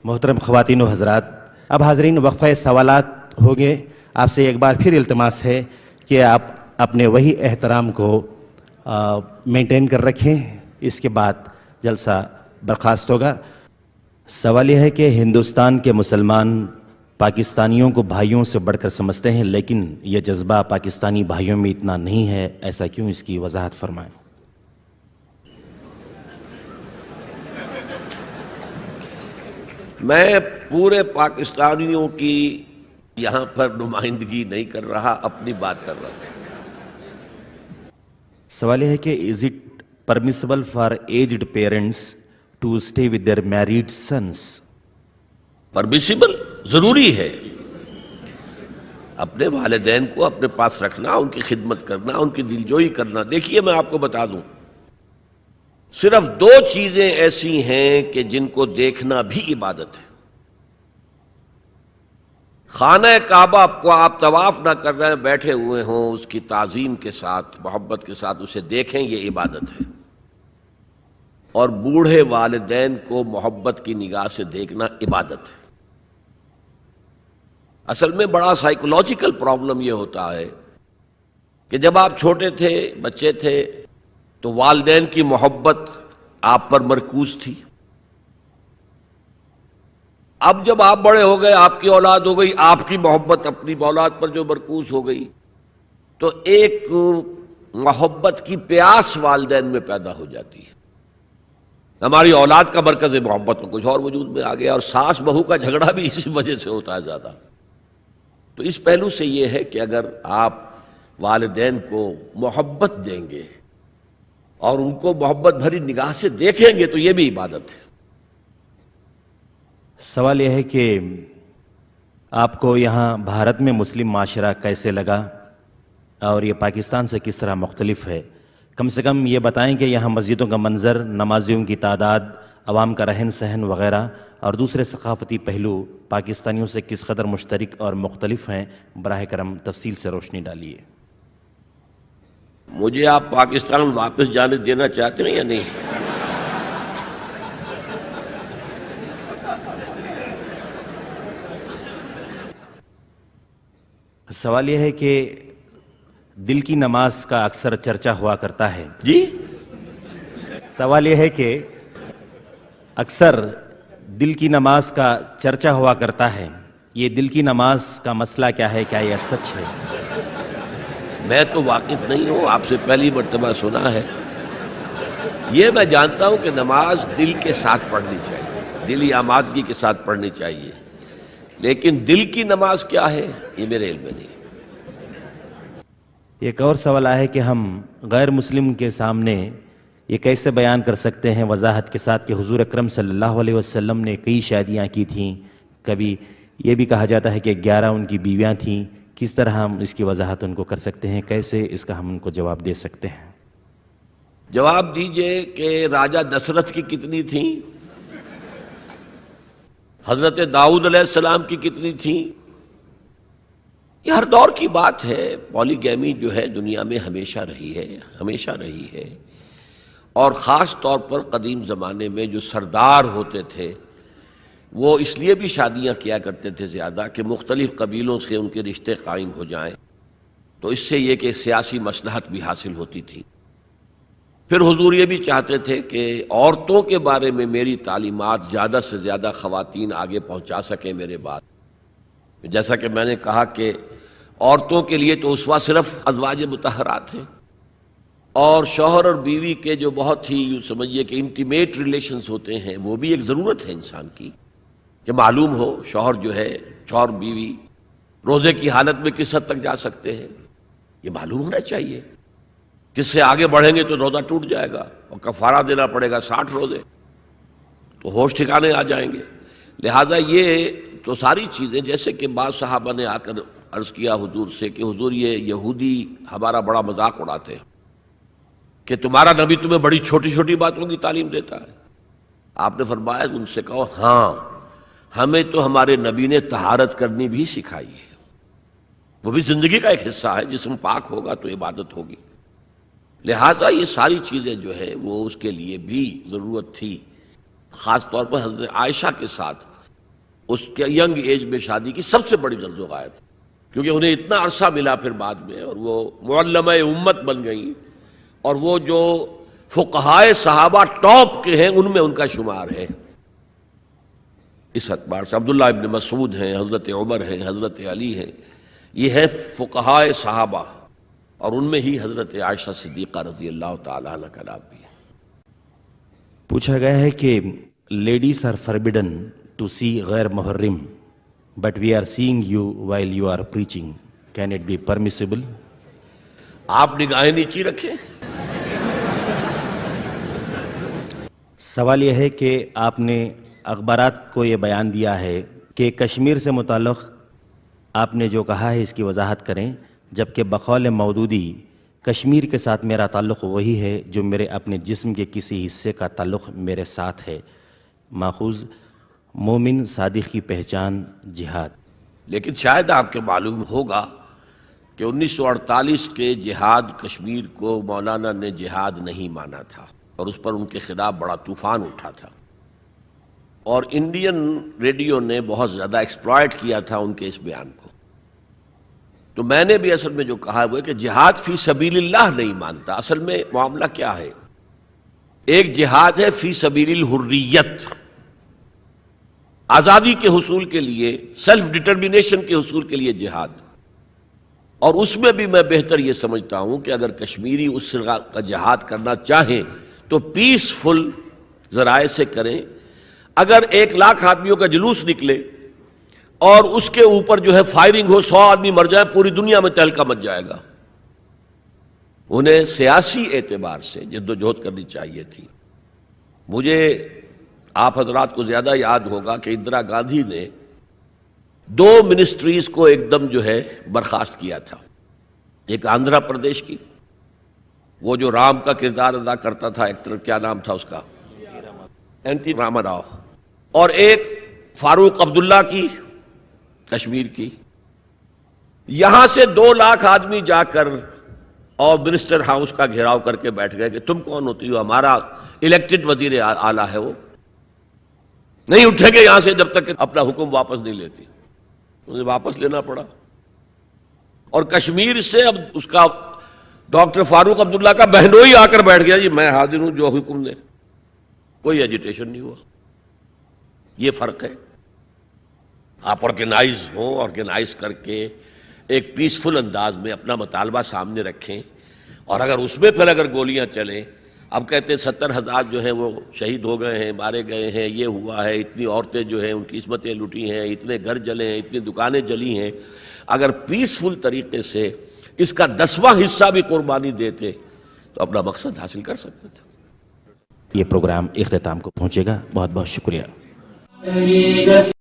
محترم خواتین و حضرات، اب حاضرین وقفہ سوالات ہوں گے۔ آپ سے ایک بار پھر التماس ہے کہ آپ اپنے وہی احترام کو مینٹین کر رکھیں، اس کے بعد جلسہ برخاست ہوگا۔ سوال یہ ہے کہ ہندوستان کے مسلمان پاکستانیوں کو بھائیوں سے بڑھ کر سمجھتے ہیں، لیکن یہ جذبہ پاکستانی بھائیوں میں اتنا نہیں ہے، ایسا کیوں؟ اس کی وضاحت فرمائیں۔ میں پورے پاکستانیوں کی یہاں پر نمائندگی نہیں کر رہا، اپنی بات کر رہا ہوں۔ سوال یہ ہے کہ is it permissible for aged parents to stay with their married sons? Permissible ضروری ہے، اپنے والدین کو اپنے پاس رکھنا، ان کی خدمت کرنا، ان کی دلجوئی کرنا۔ دیکھیے میں آپ کو بتا دوں، صرف دو چیزیں ایسی ہیں کہ جن کو دیکھنا بھی عبادت ہے۔ خانہ کعبہ کو آپ طواف نہ کر رہے ہیں، بیٹھے ہوئے ہوں، اس کی تعظیم کے ساتھ، محبت کے ساتھ اسے دیکھیں، یہ عبادت ہے۔ اور بوڑھے والدین کو محبت کی نگاہ سے دیکھنا عبادت ہے۔ اصل میں بڑا سائیکولوجیکل پرابلم یہ ہوتا ہے کہ جب آپ چھوٹے تھے، بچے تھے، تو والدین کی محبت آپ پر مرکوز تھی۔ اب جب آپ بڑے ہو گئے، آپ کی اولاد ہو گئی، آپ کی محبت اپنی اولاد پر جو مرکوز ہو گئی، تو ایک محبت کی پیاس والدین میں پیدا ہو جاتی ہے۔ ہماری اولاد کا مرکز محبت میں کچھ اور وجود میں آ گیا، اور ساس بہو کا جھگڑا بھی اسی وجہ سے ہوتا ہے زیادہ۔ تو اس پہلو سے یہ ہے کہ اگر آپ والدین کو محبت دیں گے اور ان کو محبت بھری نگاہ سے دیکھیں گے تو یہ بھی عبادت ہے۔ سوال یہ ہے کہ آپ کو یہاں بھارت میں مسلم معاشرہ کیسے لگا اور یہ پاکستان سے کس طرح مختلف ہے؟ کم سے کم یہ بتائیں کہ یہاں مسجدوں کا منظر، نمازیوں کی تعداد، عوام کا رہن سہن وغیرہ اور دوسرے ثقافتی پہلو پاکستانیوں سے کس قدر مشترک اور مختلف ہیں؟ براہ کرم تفصیل سے روشنی ڈالیے۔ مجھے آپ پاکستان واپس جانے دینا چاہتے ہیں یا نہیں؟ سوال یہ ہے کہ دل کی نماز کا اکثر چرچا ہوا کرتا ہے۔ جی؟ سوال یہ ہے کہ اکثر دل کی نماز کا چرچا ہوا کرتا ہے، یہ دل کی نماز کا مسئلہ کیا ہے؟ کیا یہ سچ ہے؟ میں تو واقف نہیں ہوں، آپ سے پہلی مرتبہ سنا ہے۔ یہ میں جانتا ہوں کہ نماز دل کے ساتھ پڑھنی چاہیے، دلی آمادگی کے ساتھ پڑھنی چاہیے، لیکن دل کی نماز کیا ہے یہ میرے علم میں نہیں۔ ایک اور سوال ہے کہ ہم غیر مسلم کے سامنے یہ کیسے بیان کر سکتے ہیں وضاحت کے ساتھ کہ حضور اکرم صلی اللہ علیہ وسلم نے کئی شادیاں کی تھیں، کبھی یہ بھی کہا جاتا ہے کہ 11 ان کی بیویاں تھیں، کس طرح ہم اس کی وضاحت ان کو کر سکتے ہیں؟ کیسے اس کا ہم ان کو جواب دے سکتے ہیں؟ جواب دیجئے کہ راجہ دسرتھ کی کتنی تھیں، حضرت داؤد علیہ السلام کی کتنی تھیں؟ یہ ہر دور کی بات ہے۔ پولی گیمی جو ہے دنیا میں ہمیشہ رہی ہے، ہمیشہ رہی ہے، اور خاص طور پر قدیم زمانے میں جو سردار ہوتے تھے وہ اس لیے بھی شادیاں کیا کرتے تھے زیادہ کہ مختلف قبیلوں سے ان کے رشتے قائم ہو جائیں، تو اس سے یہ کہ سیاسی مصلحت بھی حاصل ہوتی تھی۔ پھر حضور یہ بھی چاہتے تھے کہ عورتوں کے بارے میں میری تعلیمات زیادہ سے زیادہ خواتین آگے پہنچا سکیں میرے بعد۔ جیسا کہ میں نے کہا کہ عورتوں کے لیے تو اسوہ صرف ازواج مطہرات ہیں، اور شوہر اور بیوی کے جو بہت ہی یوں سمجھیے کہ انٹیمیٹ ریلیشنز ہوتے ہیں، وہ بھی ایک ضرورت ہے انسان کی کہ معلوم ہو شوہر جو ہے، شوہر بیوی روزے کی حالت میں کس حد تک جا سکتے ہیں، یہ معلوم ہونا چاہیے۔ کس سے آگے بڑھیں گے تو روزہ ٹوٹ جائے گا اور کفارہ دینا پڑے گا 60 روزے، تو ہوش ٹھکانے آ جائیں گے۔ لہذا یہ تو ساری چیزیں، جیسے کہ بعض صحابہ نے آ کر عرض کیا حضور سے کہ حضور یہ یہودی ہمارا بڑا مذاق اڑاتے ہیں کہ تمہارا نبی تمہیں بڑی چھوٹی چھوٹی باتوں کی تعلیم دیتا ہے۔ آپ نے فرمایا ان سے کہو ہاں، ہمیں تو ہمارے نبی نے طہارت کرنی بھی سکھائی ہے، وہ بھی زندگی کا ایک حصہ ہے، جسم پاک ہوگا تو عبادت ہوگی۔ لہٰذا یہ ساری چیزیں جو ہے وہ اس کے لیے بھی ضرورت تھی۔ خاص طور پر حضرت عائشہ کے ساتھ اس کے ینگ ایج میں شادی کی سب سے بڑی زرز و غائب، کیونکہ انہیں اتنا عرصہ ملا پھر بعد میں، اور وہ معلمہ امت بن گئیں، اور وہ جو فقہائے صحابہ ٹاپ کے ہیں ان میں ان کا شمار ہے۔ اس اعتبار سے عبداللہ ابن مسعود ہیں، حضرت عمر ہیں، حضرت علی ہیں، یہ ہے فقہائے صحابہ، اور ان میں ہی حضرت عائشہ صدیقہ رضی اللہ تعالی عنہ کا نام بھی ہے۔ پوچھا گیا ہے کہ ladies are forbidden to see غیر محرم but we are seeing you while you are preaching, can it be permissible? آپ نگاہیں نیچی رکھیں۔ سوال یہ ہے کہ آپ نے اخبارات کو یہ بیان دیا ہے کہ کشمیر سے متعلق آپ نے جو کہا ہے اس کی وضاحت کریں، جبکہ بقول مودودی کشمیر کے ساتھ میرا تعلق وہی ہے جو میرے اپنے جسم کے کسی حصے کا تعلق میرے ساتھ ہے، ماخوذ مومن صادق کی پہچان جہاد۔ لیکن شاید آپ کے معلوم ہوگا کہ 1948 کے جہاد کشمیر کو مولانا نے جہاد نہیں مانا تھا، اور اس پر ان کے خلاف بڑا طوفان اٹھا تھا، اور انڈین ریڈیو نے بہت زیادہ ایکسپلائٹ کیا تھا ان کے اس بیان کو۔ تو میں نے بھی اصل میں جو کہا وہ ہے کہ جہاد فی سبیل اللہ نہیں مانتا۔ اصل میں معاملہ کیا ہے؟ ایک جہاد ہے فی سبیل الحریت، آزادی کے حصول کے لیے، سیلف ڈٹرمنیشن کے حصول کے لیے جہاد، اور اس میں بھی میں بہتر یہ سمجھتا ہوں کہ اگر کشمیری اس کا جہاد کرنا چاہیں تو پیسفل ذرائع سے کریں۔ اگر 1,00,000 آدمیوں کا جلوس نکلے اور اس کے اوپر جو ہے فائرنگ ہو، 100 آدمی مر جائے، پوری دنیا میں تہلکہ مچ جائے گا۔ انہیں سیاسی اعتبار سے جدوجہد کرنی چاہیے تھی۔ مجھے آپ حضرات کو زیادہ یاد ہوگا کہ اندرا گاندھی نے 2 منسٹریز کو ایک دم جو ہے برخاست کیا تھا، ایک آندھرا پردیش کی، وہ جو رام کا کردار ادا کرتا تھا ایکٹر، کیا نام تھا اس کا، این ٹی راما راؤ، اور ایک فاروق عبداللہ کی کشمیر کی۔ یہاں سے 2,00,000 آدمی جا کر اور منسٹر ہاؤس کا گھیراؤ کر کے بیٹھ گئے کہ تم کون ہوتی ہو؟ ہمارا الیکٹڈ وزیر اعلیٰ ہے، وہ نہیں اٹھیں گے یہاں سے جب تک کہ اپنا حکم واپس نہیں لیتی۔ انہیں واپس لینا پڑا، اور کشمیر سے اب اس کا ڈاکٹر فاروق عبداللہ کا بہنوئی آ کر بیٹھ گیا، جی میں حاضر ہوں جو حکم دے۔ کوئی ایجیٹیشن نہیں ہوا۔ یہ فرق ہے۔ آپ آرگنائز ہوں، آرگنائز کر کے ایک پیسفل انداز میں اپنا مطالبہ سامنے رکھیں، اور اگر اس میں پھر اگر گولیاں چلیں، اب کہتے ہیں 70,000 جو ہیں وہ شہید ہو گئے ہیں، مارے گئے ہیں، یہ ہوا ہے، اتنی عورتیں جو ہیں ان کی عصمتیں لوٹی ہیں، اتنے گھر جلے ہیں، اتنی دکانیں جلی ہیں۔ اگر پیسفل طریقے سے اس کا 10واں حصہ بھی قربانی دیتے تو اپنا مقصد حاصل کر سکتے تھے۔ یہ پروگرام اختتام کو پہنچے گا۔ بہت بہت شکریہ۔ أريد